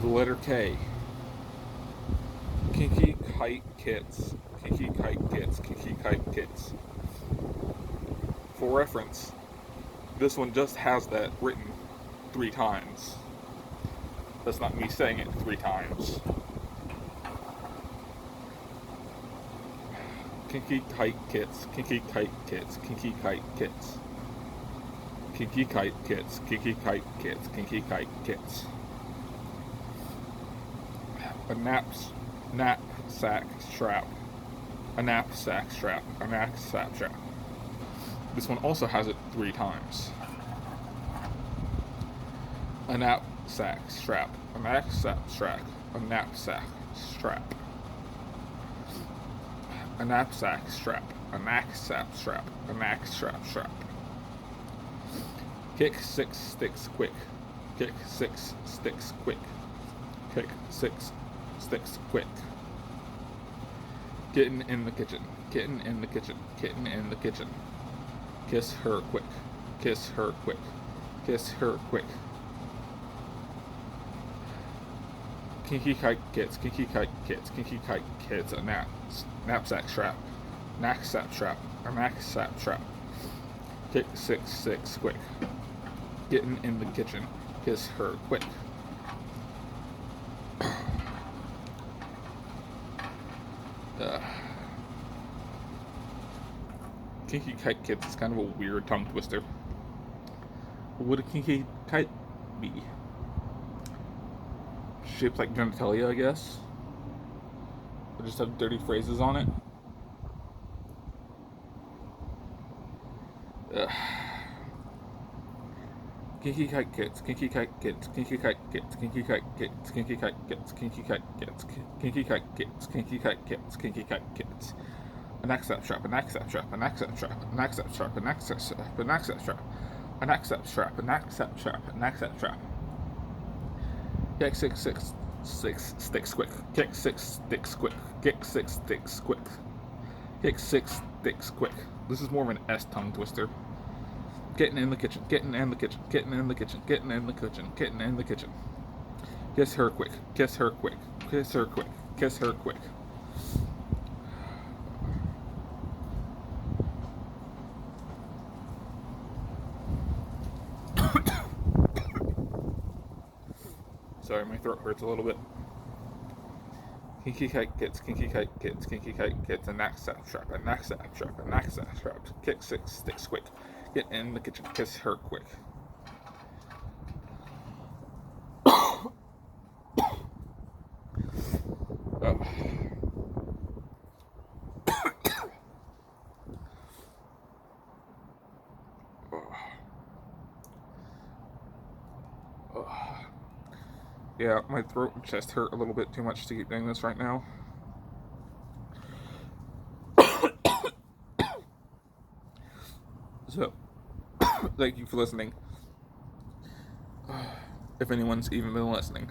The letter K. Kinky Kite Kits. Kinky Kite Kits. Kinky Kite Kits. For reference, this one just has that written 3 times. That's not me saying it 3 times. Kinky Kite Kits. Kinky Kite Kits. Kinky Kite Kits. Kinky Kite Kits. Kinky Kite Kits. Kinky Kite Kits. A knapsack strap. A knapsack strap. A knapsack strap. This one also has it 3 times. A knapsack strap. A knapsack strap. A knapsack strap. A knapsack strap. A knapsack strap. A knapsack strap. Kick 6 sticks quick. Kick 6 sticks quick. Kick 6 sticks quick. Kitten in the kitchen. Kitten in the kitchen. Kitten in the kitchen. Kiss her quick. Kiss her quick. Kiss her quick. Kinky Kite Kits. Kinky Kite Kits. Kinky Kite Kits. A knapsack strap. Knapsack strap. A knapsack strap. Kick 6 sticks quick. Kitten in the kitchen. Kiss her quick. Kinky Kite Kits is kind of a weird tongue twister. What would a kinky kite be? Shaped like genitalia, I guess. Or just have dirty phrases on it. Kinky Kite Kits, Kinky Kite Kits, Kinky Kite Kits, Kinky Kite Kits, Kinky Kite Kits, Kinky Kite Kits, Kinky Kite Kits, Kinky Kite Kits, Kinky Kite Kits. An knapsack strap, a knapsack strap, a knapsack strap, a knapsack strap, a knapsack strap, a knapsack strap, a knapsack strap, a knapsack strap, a knapsack strap. Kick 6 sticks quick. Kick 6 sticks quick. Kick 6 sticks quick. Kick 6 sticks quick. This is more of an S tongue twister. Kitten in the kitchen. Kitten in the kitchen. Kitten in the kitchen. Kitten in the kitchen. Kitten in the kitchen. Kiss her quick. Kiss her quick. Kiss her quick. Kiss her quick. Sorry, my throat hurts a little bit. Kinky Kite Kits, Kinky Kite Kits, Kinky Kite Kits, a knapsack strap, a knapsack strap, a knapsack strap. Kick 6 sticks quick. Get in the kitchen. Kiss her quick. Oh. Yeah, my throat and chest hurt a little bit too much to keep doing this right now. So, thank you for listening. If anyone's even been listening.